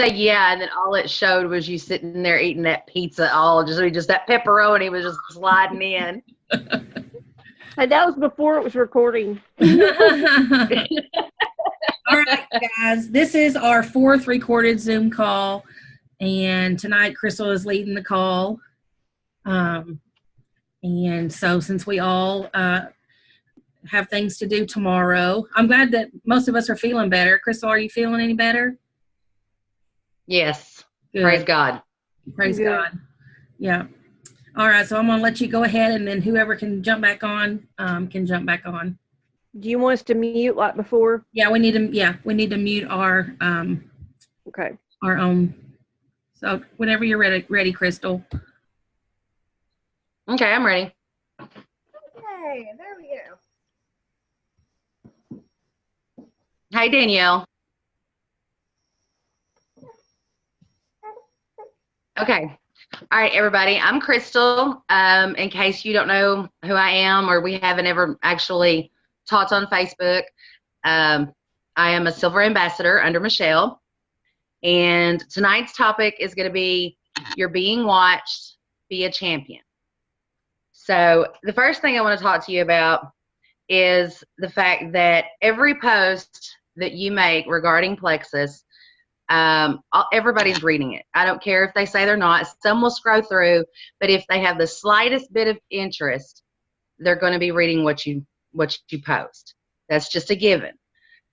say yeah, and then all it showed was you sitting there eating that pizza, all just that pepperoni was just sliding in. And that was before it was recording. All right, guys, this is our 4th recorded Zoom call, and tonight Crystal is leading the call. And so since we all have things to do tomorrow, I'm glad that most of us are feeling better. Crystal, are you feeling any better? Yes. Good. Praise God. Praise God. Yeah. All right, so I'm going to let you go ahead, and then whoever can jump back on can jump back on. Do you want us to mute like before? Yeah, we need to mute our okay. Our own. So whenever you're ready, Crystal. Okay, I'm ready. Okay, there we go. Hi, Danielle. Okay. All right, everybody. I'm Crystal. In case you don't know who I am or we haven't ever actually talked on Facebook, I am a Silver Ambassador under Michelle. And tonight's topic is going to be You're Being Watched, Be a Champion. So the first thing I want to talk to you about is the fact that every post that you make regarding Plexus, everybody's reading it. I don't care if they say they're not. Some will scroll through, but if they have the slightest bit of interest, they're going to be reading what you post. That's just a given.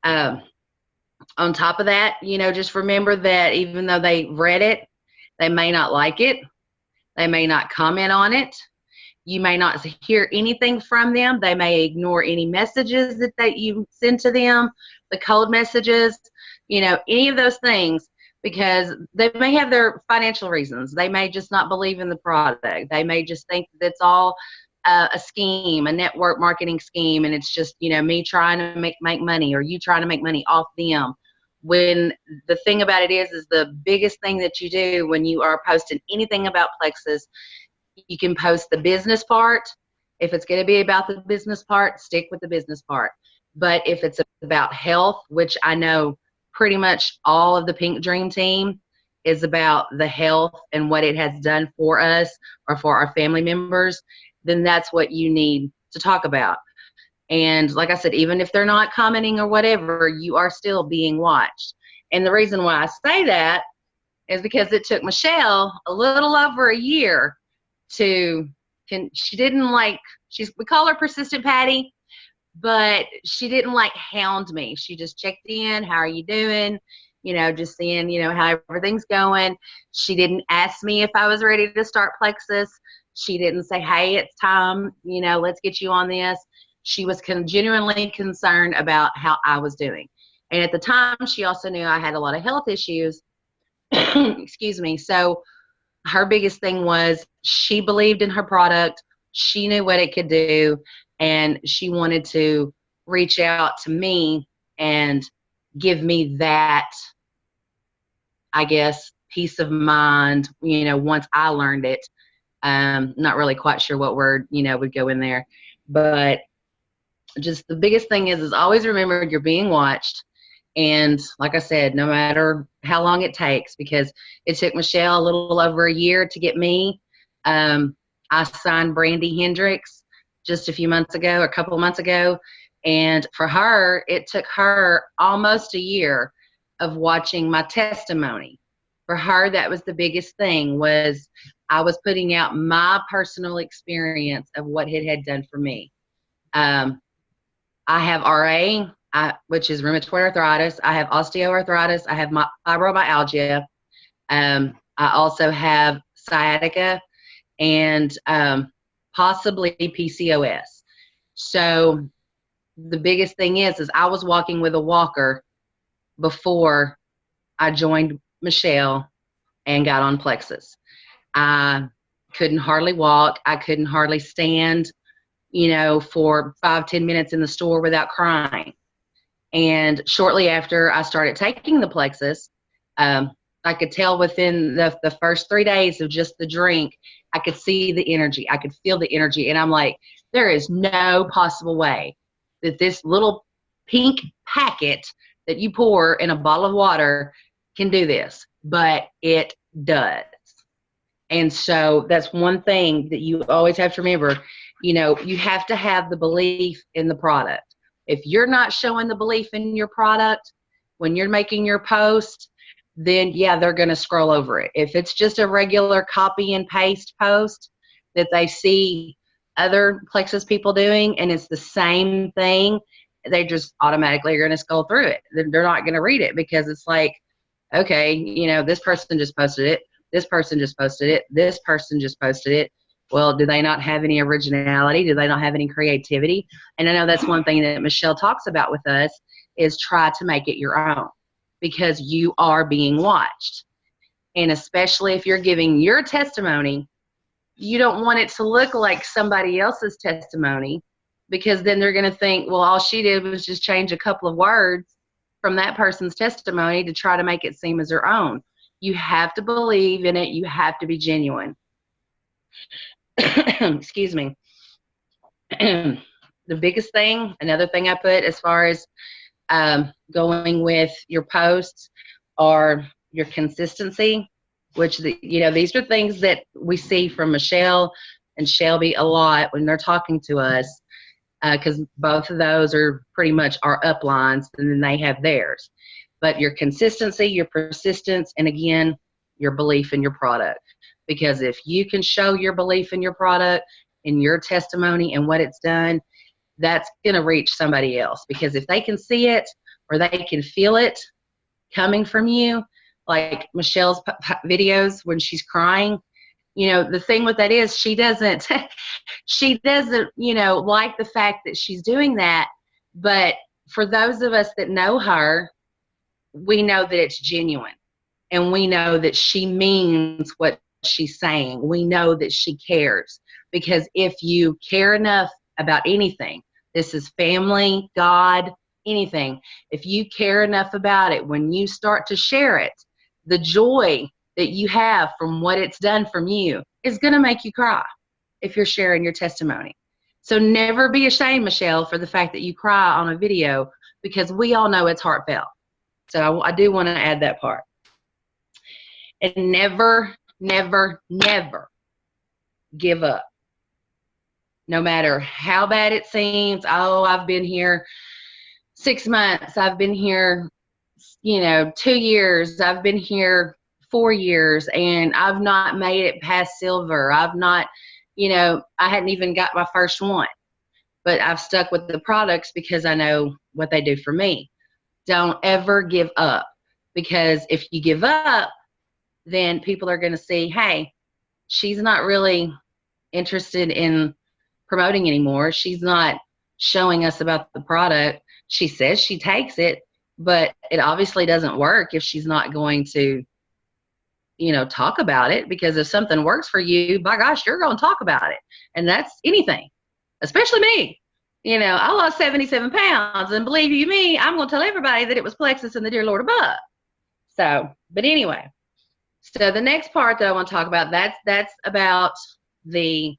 On top of that, just remember that even though they read it, they may not like it. They may not comment on it. You may not hear anything from them. They may ignore any messages that you send to them, the cold messages, any of those things, because they may have their financial reasons. They may just not believe in the product. They may just think that it's all a scheme, a network marketing scheme, and it's just, me trying to make money or you trying to make money off them. When the thing about it is the biggest thing that you do when you are posting anything about Plexus, you can post the business part. If it's going to be about the business part, stick with the business part. But if it's about health, which I know pretty much all of the Pink Dream team is about the health and what it has done for us or for our family members, then that's what you need to talk about. And like I said, even if they're not commenting or whatever, you are still being watched. And the reason why I say that is because it took Michelle a little over a year we call her Persistent Patty, but she didn't hound me. She just checked in. How are you doing? Just seeing, how everything's going. She didn't ask me if I was ready to start Plexus. She didn't say, hey, it's time, let's get you on this. She was genuinely concerned about how I was doing. And at the time, she also knew I had a lot of health issues. Excuse me. So her biggest thing was she believed in her product. She knew what it could do. And she wanted to reach out to me and give me that, I guess, peace of mind, once I learned it. Not really quite sure what word, would go in there. But just the biggest thing is always remember you're being watched. And like I said, no matter how long it takes, because it took Michelle a little over a year to get me. I signed Brandy Hendricks just a couple of months ago. And for her, it took her almost a year of watching my testimony. For her, that was the biggest thing, was I was putting out my personal experience of what it had done for me. I have RA, which is rheumatoid arthritis. I have osteoarthritis. I have fibromyalgia. I also have sciatica and possibly PCOS. So the biggest thing is I was walking with a walker before I joined Michelle and got on Plexus. I couldn't hardly walk. I couldn't hardly stand, for 5-10 minutes in the store without crying. And shortly after I started taking the Plexus, I could tell within the first 3 days of just the drink, I could see the energy. I could feel the energy. And I'm like, there is no possible way that this little pink packet that you pour in a bottle of water can do this, but it does. And so that's one thing that you always have to remember. You know, you have to have the belief in the product. If you're not showing the belief in your product when you're making your post, then yeah, they're going to scroll over it. If it's just a regular copy and paste post that they see other Plexus people doing and it's the same thing, they just automatically are going to scroll through it. They're not going to read it because it's like, okay, you know, this person just posted it. This person just posted it. This person just posted it. Well, do they not have any originality? Do they not have any creativity? And I know that's one thing that Michelle talks about with us is try to make it your own because you are being watched. And especially if you're giving your testimony, you don't want it to look like somebody else's testimony because then they're going to think, well, all she did was just change a couple of words from that person's testimony to try to make it seem as her own. You have to believe in it. You have to be genuine. Excuse me. The biggest thing, another thing I put as far as going with your posts are your consistency, which, these are things that we see from Michelle and Shelby a lot when they're talking to us because both of those are pretty much our uplines and then they have theirs. But your consistency, your persistence, and again, your belief in your product. Because if you can show your belief in your product and your testimony and what it's done, that's going to reach somebody else. Because if they can see it or they can feel it coming from you, like Michelle's videos when she's crying, the thing with that is she doesn't, like the fact that she's doing that. But for those of us that know her, we know that it's genuine and we know that she means what she's saying. We know that she cares because if you care enough about anything, this is family, God, anything, if you care enough about it, when you start to share it, the joy that you have from what it's done from you is going to make you cry if you're sharing your testimony. So never be ashamed, Michelle, for the fact that you cry on a video because we all know it's heartfelt. So I do want to add that part. And never, never, never give up. No matter how bad it seems. Oh, I've been here 6 months. I've been here, 2 years. I've been here 4 years and I've not made it past silver. I've not, I hadn't even got my first one. But I've stuck with the products because I know what they do for me. Don't ever give up because if you give up, then people are going to see, hey, she's not really interested in promoting anymore. She's not showing us about the product. She says she takes it, but it obviously doesn't work if she's not going to, talk about it because if something works for you, by gosh, you're going to talk about it. And that's anything, especially me. I lost 77 pounds, and believe you me, I'm going to tell everybody that it was Plexus and the Dear Lord above. So, but anyway, so the next part that I want to talk about, that's about the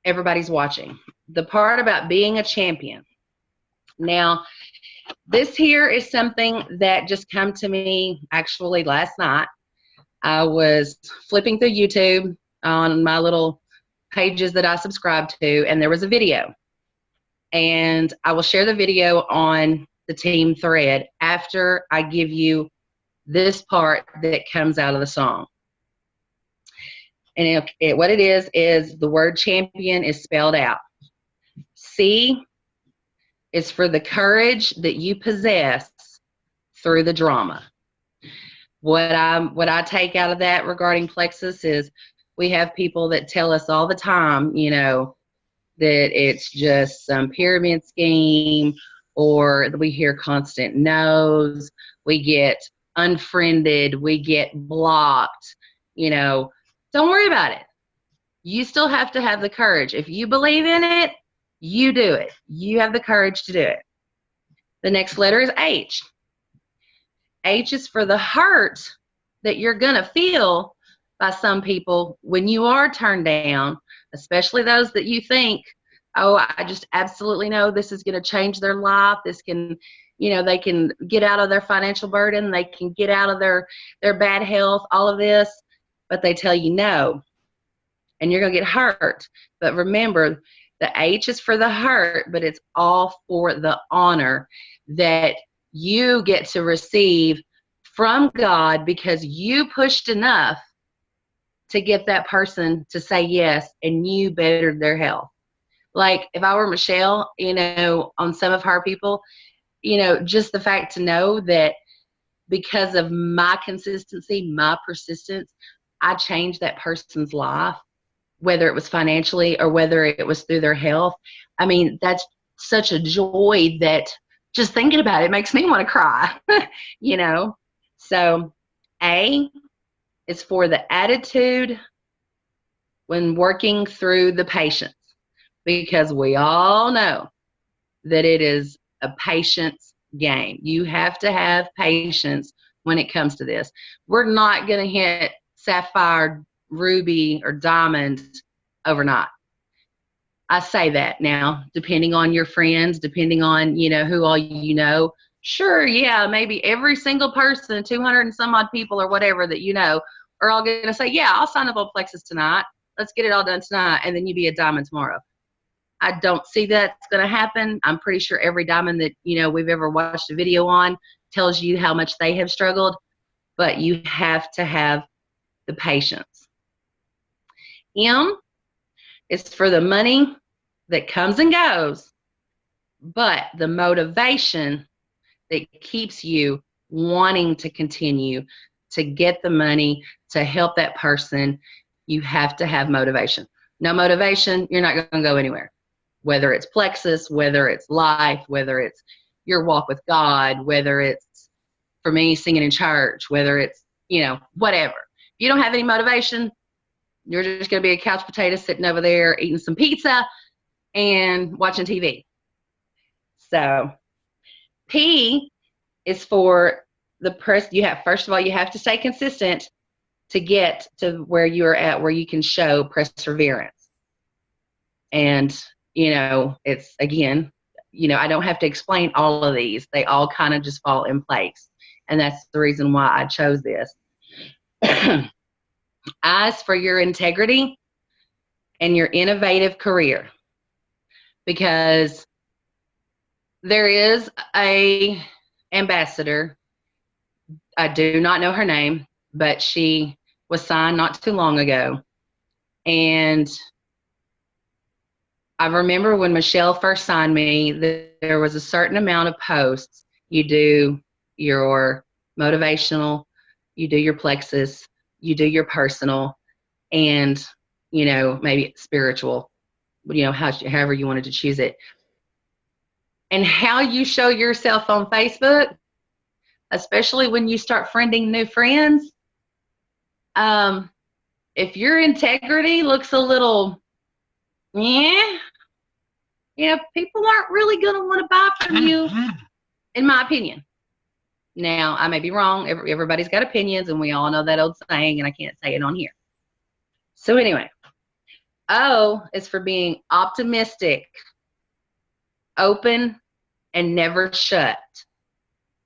everybody's watching. The part about being a champion. Now, this here is something that just come to me actually last night. I was flipping through YouTube on my little pages that I subscribe to, and there was a video. And I will share the video on the team thread after I give you this part that comes out of the song. And what it is the word champion is spelled out. C is for the courage that you possess through the drama. What I take out of that regarding Plexus is we have people that tell us all the time, that it's just some pyramid scheme, or we hear constant no's, we get unfriended, we get blocked, don't worry about it. You still have to have the courage. If you believe in it, you do it. You have the courage to do it. The next letter is H. H is for the hurt that you're going to feel by some people when you are turned down, especially those that you think, oh, I just absolutely know this is going to change their life. This can, you know, they can get out of their financial burden, they can get out of their bad health, all of this, but they tell you no, and you're going to get hurt. But remember, the H is for the hurt, but it's all for the honor that you get to receive from God because you pushed enough to get that person to say yes, and you bettered their health. Like if I were Michelle, you know, on some of her people, you know, just the fact to know that because of my consistency, my persistence, I changed that person's life, whether it was financially or whether it was through their health. I mean, that's such a joy that just thinking about it makes me want to cry, you know. So A is for the attitude when working through the patience, because we all know that it is a patience game. You have to have patience when it comes to this. We're not going to hit sapphire, ruby, or diamond overnight. I say that now, depending on your friends, depending on, you know, who all you know. Sure, yeah, maybe every single person, 200 and some odd people or whatever that you know, are all going to say, yeah, I'll sign up on Plexus tonight. Let's get it all done tonight, and then you be a diamond tomorrow. I don't see that's going to happen. I'm pretty sure every diamond that, you know, we've ever watched a video on tells you how much they have struggled, but you have to have the patience. M is for the money that comes and goes, but the motivation that keeps you wanting to continue to get the money to help that person. You have to have motivation. No motivation, you're not going to go anywhere. Whether it's Plexus, whether it's life, whether it's your walk with God, whether it's, for me, singing in church, whether it's, you know, whatever. If you don't have any motivation, you're just going to be a couch potato sitting over there eating some pizza and watching TV. So P is for the person you have. First of all, you have to stay consistent to get to where you are at, where you can show perseverance. And, you know, it's, again, you know, I don't have to explain all of these. They all kind of just fall in place. And that's the reason why I chose this. I is for your integrity and your innovative career, because there is a ambassador. I do not know her name, but she was signed not too long ago. And I remember when Michelle first signed me, there was a certain amount of posts. You do your motivational, you do your Plexus, you do your personal, and, you know, maybe spiritual, you know, however you wanted to choose it. And how you show yourself on Facebook, especially when you start friending new friends, if your integrity looks a little, yeah, people aren't really going to want to buy from you, in my opinion. Now, I may be wrong. Everybody's got opinions, and we all know that old saying, and I can't say it on here. So anyway, O is for being optimistic, open, and never shut,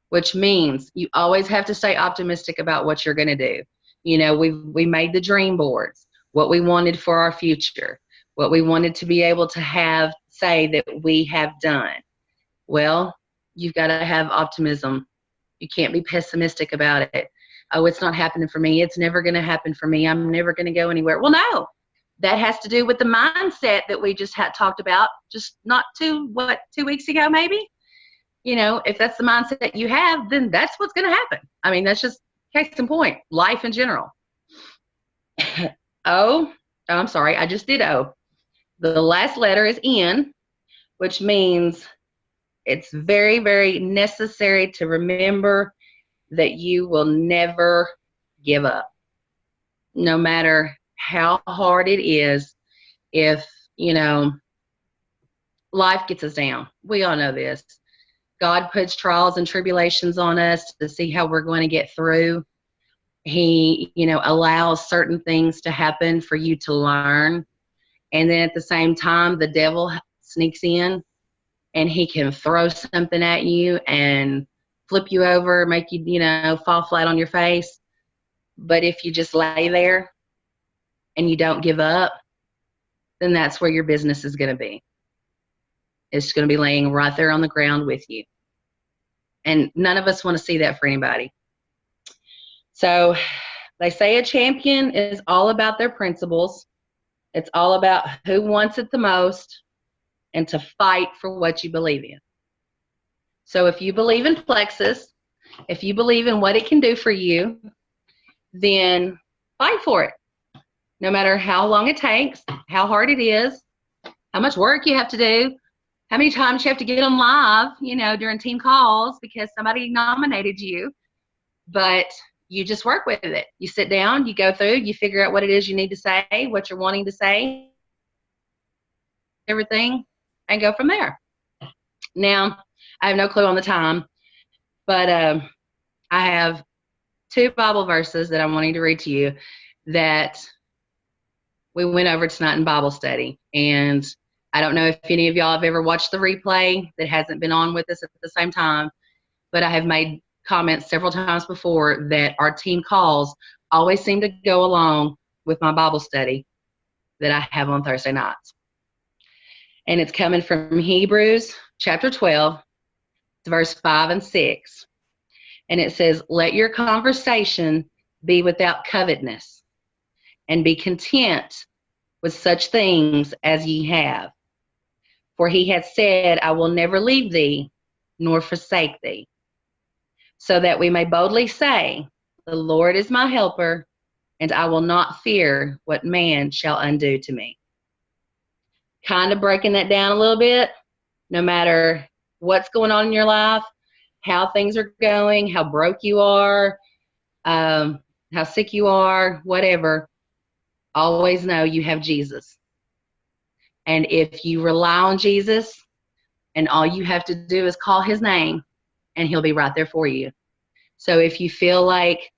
which means you always have to stay optimistic about what you're going to do. You know, we made the dream boards, what we wanted for our future, what we wanted to be able to have, say that we have done. Well, you've got to have optimism. You can't be pessimistic about it. Oh, it's not happening for me. It's never going to happen for me. I'm never going to go anywhere. Well, no, that has to do with the mindset that we just had talked about just not 2 weeks ago, maybe. You know, if that's the mindset you have, then that's what's going to happen. I mean, that's just case in point, life in general. I'm sorry, I just did O. The last letter is N, which means it's very, very necessary to remember that you will never give up. No matter how hard it is, if, you know, life gets us down. We all know this. God puts trials and tribulations on us to see how we're going to get through. He, you know, allows certain things to happen for you to learn. And then at the same time, the devil sneaks in and he can throw something at you and flip you over, make you, fall flat on your face. But if you just lay there and you don't give up, then that's where your business is going to be. It's going to be laying right there on the ground with you. And none of us want to see that for anybody. So they say a champion is all about their principles. It's all about who wants it the most and to fight for what you believe in. So if you believe in Plexus, if you believe in what it can do for you, then fight for it. No matter how long it takes, how hard it is, how much work you have to do, how many times you have to get on live, during team calls because somebody nominated you. But you just work with it. You sit down, you go through, you figure out what it is you need to say, what you're wanting to say, everything, and go from there. Now, I have no clue on the time, but I have 2 Bible verses that I'm wanting to read to you that we went over tonight in Bible study. And I don't know if any of y'all have ever watched the replay that hasn't been on with us at the same time, but I have made comments several times before that our team calls always seem to go along with my Bible study that I have on Thursday nights. And it's coming from Hebrews chapter 12, verse 5 and 6. And it says, let your conversation be without covetousness, and be content with such things as ye have. For he hath said, I will never leave thee, nor forsake thee. So that we may boldly say, the Lord is my helper, and I will not fear what man shall undo to me. Kind of breaking that down a little bit, no matter what's going on in your life, how things are going, how broke you are, how sick you are, whatever, always know you have Jesus. And if you rely on Jesus, and all you have to do is call his name, and he'll be right there for you. So if you feel like,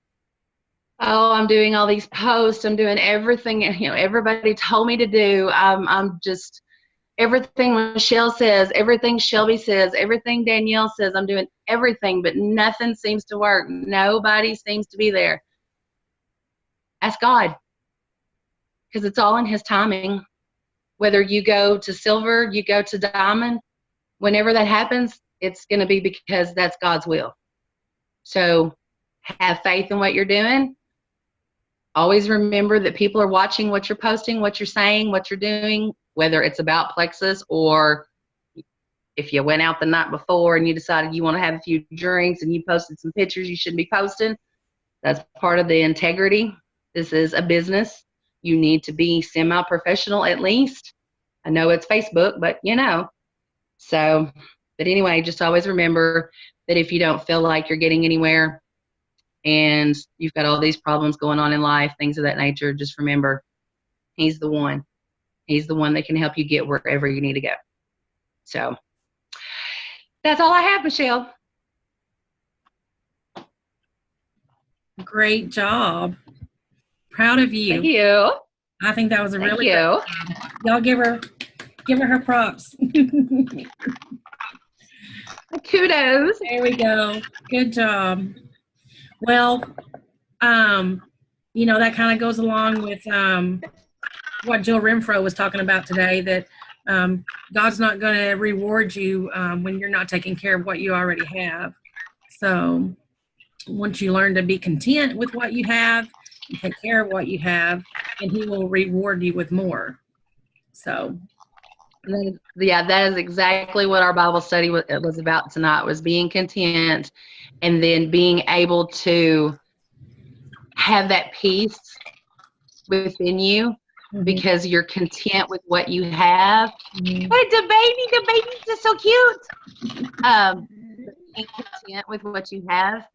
oh, I'm doing all these posts, I'm doing everything, everybody told me to do, I'm just, everything Michelle says, everything Shelby says, everything Danielle says, I'm doing everything, but nothing seems to work. Nobody seems to be there. Ask God, because it's all in his timing. Whether you go to silver, you go to diamond, whenever that happens, it's going to be because that's God's will. So have faith in what you're doing. Always remember that people are watching what you're posting, what you're saying, what you're doing, whether it's about Plexus or if you went out the night before and you decided you want to have a few drinks and you posted some pictures you shouldn't be posting. That's part of the integrity. This is a business. You need to be semi-professional at least. I know it's Facebook, but So, but anyway, just always remember that if you don't feel like you're getting anywhere and you've got all these problems going on in life, things of that nature, just remember, he's the one. He's the one that can help you get wherever you need to go. So that's all I have, Michelle. Great job. Proud of you. Thank you. I think that was a Thank really you. good job. Y'all give her props. Kudos. There we go. Good job. Well, that kind of goes along with what Jill Renfro was talking about today, that God's not going to reward you when you're not taking care of what you already have. So once you learn to be content with what you have and take care of what you have, and he will reward you with more. So that is exactly what our Bible study was about tonight, was being content and then being able to have that peace within you because you're content with what you have. Mm-hmm. But the baby's just so cute. Being content with what you have,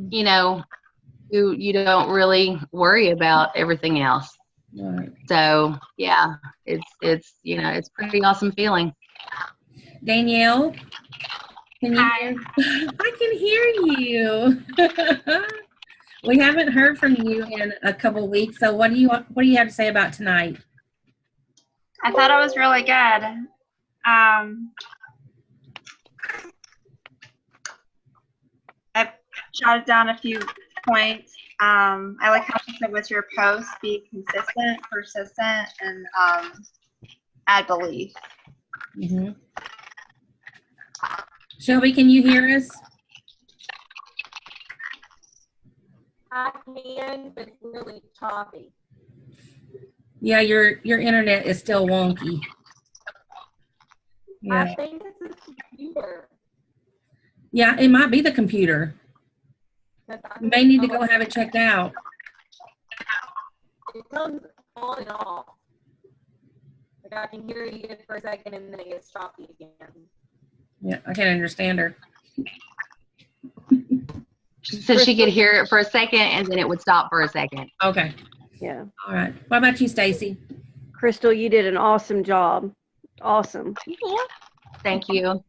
you don't really worry about everything else. Right. So yeah, it's it's pretty awesome feeling. Danielle, can you Hi. I can hear you. We haven't heard from you in a couple of weeks, so what do you have to say about tonight? I thought it was really good. jotted down a few points. I like how she said with your posts, be consistent, persistent, and add belief. Mm-hmm. Shelby, can you hear us? I can, but it's really choppy. Yeah, your internet is still wonky. Yeah. I think it's the computer. Yeah, it might be the computer. You may need to go have it checked out. It comes on and off. Like I can hear you for a second and then it gets choppy again. Yeah, I can't understand her. So she could hear it for a second and then it would stop for a second. Okay. Yeah. All right. What about you, Stacy? Crystal, you did an awesome job. Awesome. Thank you.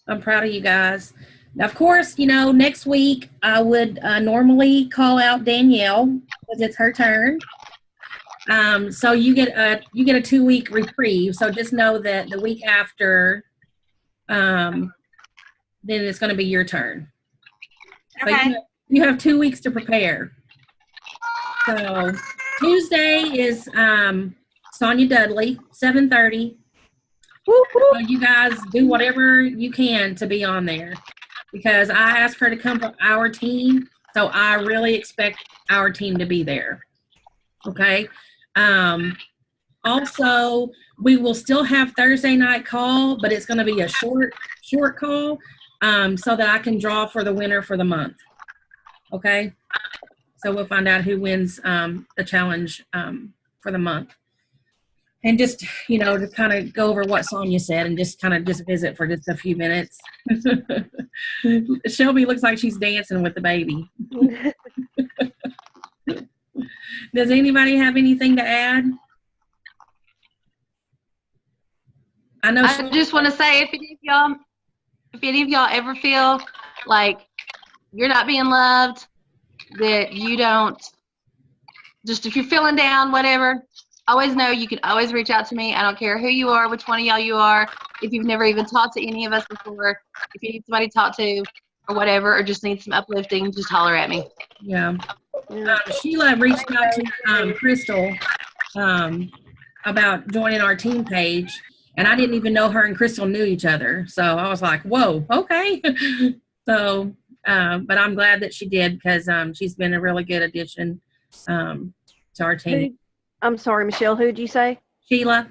I'm proud of you guys. Now, of course, next week I would normally call out Danielle because it's her turn. So you get a 2-week reprieve. So just know that the week after, then it's going to be your turn. So Okay. you have 2 weeks to prepare. So Tuesday is Sonia Dudley, 7:30. So you guys do whatever you can to be on there because I asked her to come for our team. So I really expect our team to be there. Okay. Also, we will still have Thursday night call, but it's going to be a short call so that I can draw for the winner for the month. Okay. So we'll find out who wins the challenge for the month. And just, to kind of go over what Sonia said and just kind of just visit for just a few minutes. Shelby looks like she's dancing with the baby. Does anybody have anything to add? I know. I just want to say, if any of y'all ever feel like you're not being loved, that you don't, just if you're feeling down, whatever, always know you can always reach out to me. I don't care who you are, which one of y'all you are. If you've never even talked to any of us before, if you need somebody to talk to or whatever, or just need some uplifting, just holler at me. Yeah. Sheila reached out to Crystal about joining our team page, and I didn't even know her and Crystal knew each other. So I was like, whoa, okay. So, but I'm glad that she did because she's been a really good addition to our team. I'm sorry, Michelle, who'd you say? Sheila.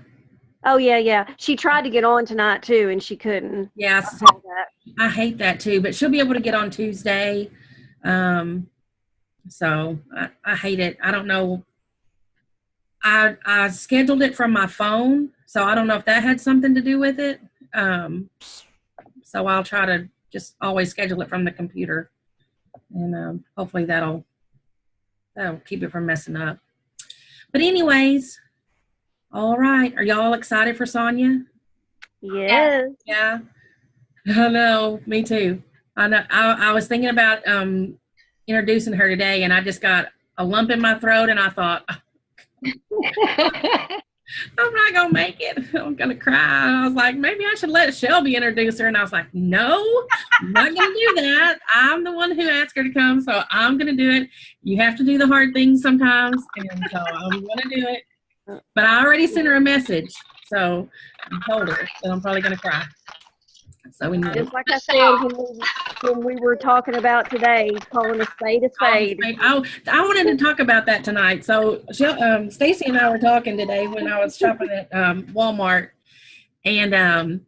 Oh, yeah. She tried to get on tonight, too, and she couldn't. Yes, I hate that, too. But she'll be able to get on Tuesday. So I hate it. I don't know. I scheduled it from my phone, so I don't know if that had something to do with it. So I'll try to just always schedule it from the computer. And hopefully that'll keep it from messing up. But anyways, all right. Are y'all excited for Sonia? Yes. Yeah. I know. Me too. I know. I was thinking about introducing her today, and I just got a lump in my throat, and I thought, I'm not going to make it. I'm going to cry. And I was like, maybe I should let Shelby introduce her. And I was like, no, I'm not going to do that. I'm the one who asked her to come, so I'm going to do it. You have to do the hard things sometimes, and so I'm going to do it. But I already sent her a message, so I told her that I'm probably going to cry. So we need Just like I said when we were talking about today, calling a spade a spade. I wanted to talk about that tonight. So Stacy and I were talking today when I was shopping at Walmart, and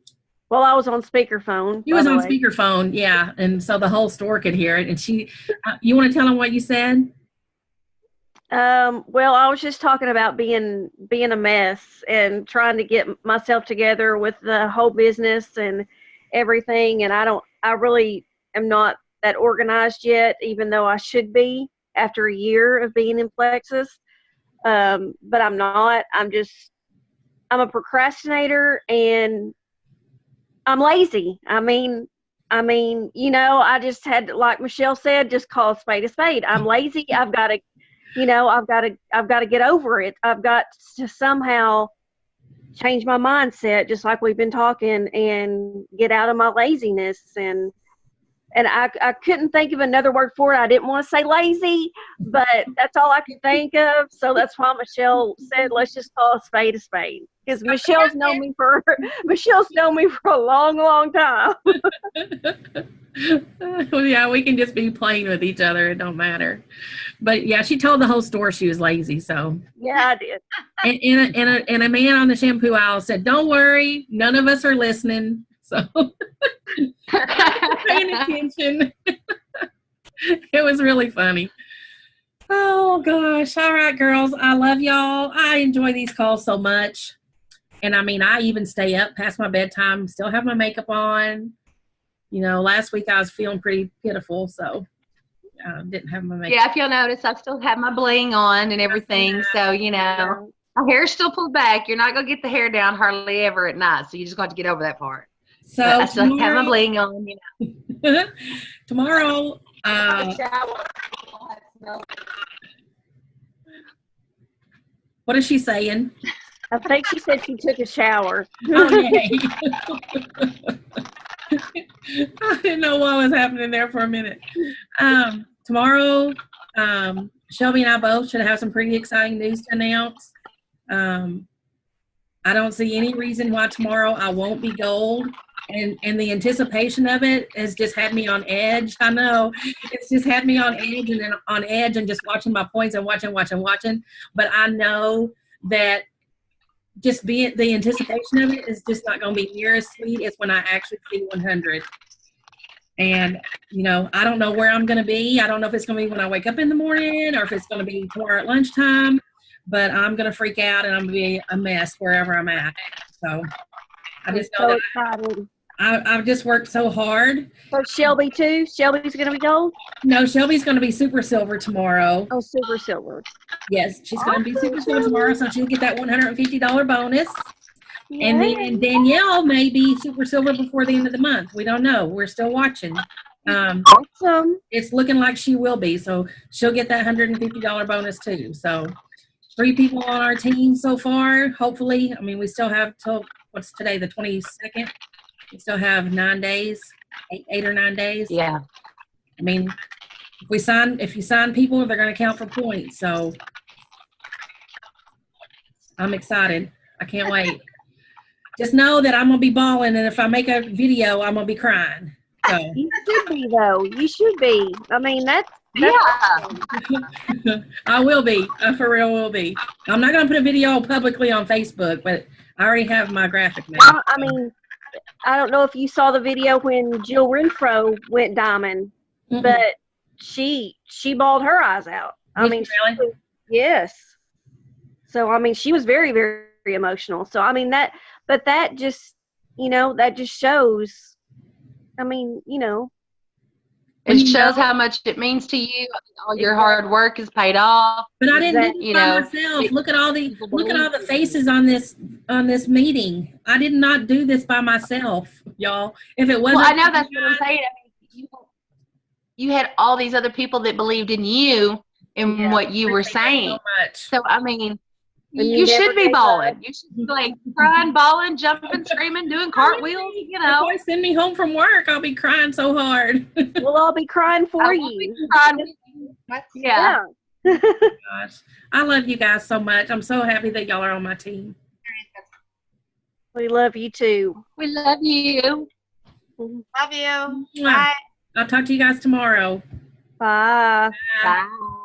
well, I was on speakerphone. He was on speakerphone, yeah, and so the whole store could hear it. And she, you want to tell them what you said? Well, I was just talking about being a mess and trying to get myself together with the whole business and everything. And I really am not that organized yet, even though I should be after a year of being in Plexus. But I'm not. I'm a procrastinator and I'm lazy. I mean, I just had, like Michelle said, just call a spade a spade. I'm lazy. I've got to get over it. I've got to somehow change my mindset, just like we've been talking, and get out of my laziness. And and I couldn't think of another word for it. I didn't want to say lazy, but that's all I could think of. So that's why Michelle said, let's just call a spade, because Michelle's known me for a long, long time. Well, yeah, we can just be playing with each other. It don't matter. But yeah, she told the whole store she was lazy. So Yeah, I did. and a man on the shampoo aisle said, "Don't worry, none of us are listening." So paying attention. It was really funny. Oh gosh. All right, girls. I love y'all. I enjoy these calls so much. And I mean, I even stay up past my bedtime, still have my makeup on. You know, last week I was feeling pretty pitiful, so didn't have my makeup. Yeah, if you'll notice, I still have my bling on and everything. So, you know, my hair's still pulled back. You're not going to get the hair down hardly ever at night. So you just got to get over that part. So but I still have my bling on, you know. Tomorrow, what is she saying? I think she said she took a shower. Oh, yay. I didn't know what was happening there for a minute. Tomorrow, Shelby and I both should have some pretty exciting news to announce. I don't see any reason why tomorrow I won't be gold. And the anticipation of it has just had me on edge. I know it's just had me on edge and then on edge and just watching my points and watching. But I know that just being the anticipation of it is just not going to be near as sweet as when I actually see 100. And, you know, I don't know where I'm going to be. I don't know if it's going to be when I wake up in the morning or if it's going to be tomorrow at lunchtime, but I'm going to freak out and I'm going to be a mess wherever I'm at. So I just know that I've just worked so hard. So Shelby too? Shelby's going to be gold? No, Shelby's going to be super silver tomorrow. Oh, super silver. Yes, she's going to be super silver tomorrow, so she'll get that $150 bonus. Yay. And then Danielle may be super silver before the end of the month. We don't know. We're still watching. Awesome. It's looking like she will be, so she'll get that $150 bonus too. So 3 people on our team so far, hopefully. I mean, we still have till, what's today, the 22nd? We still have 9 days, 8 or 9 days. Yeah. I mean, if you sign people, they're going to count for points. So I'm excited. I can't wait. Just know that I'm going to be balling, and if I make a video, I'm going to be crying. So. You should be, though. You should be. I mean, that's Yeah. I will be. I for real will be. I'm not going to put a video publicly on Facebook, but I already have my graphic now. I mean, I don't know if you saw the video when Jill Renfro went diamond, but she bawled her eyes out. I mean, really? Yes. So, I mean, she was very, very emotional. So, I mean, that just, you know, that just shows, I mean, you know. It shows how much it means to you. All your hard work is paid off. But I didn't do it by myself. Look at all the faces on this meeting. I did not do this by myself, y'all. If it wasn't, well, I know that's what I'm saying. I mean, you had all these other people that believed in you and what you were saying. So much. So I mean, you should be bawling. You should be like crying, bawling, jumping, screaming, doing cartwheels. You know, if they send me home from work, I'll be crying so hard. We'll all be crying for you. Yeah. Gosh, I love you guys so much. I'm so happy that y'all are on my team. We love you too. We love you. Love you. Bye. I'll talk to you guys tomorrow. Bye. Bye.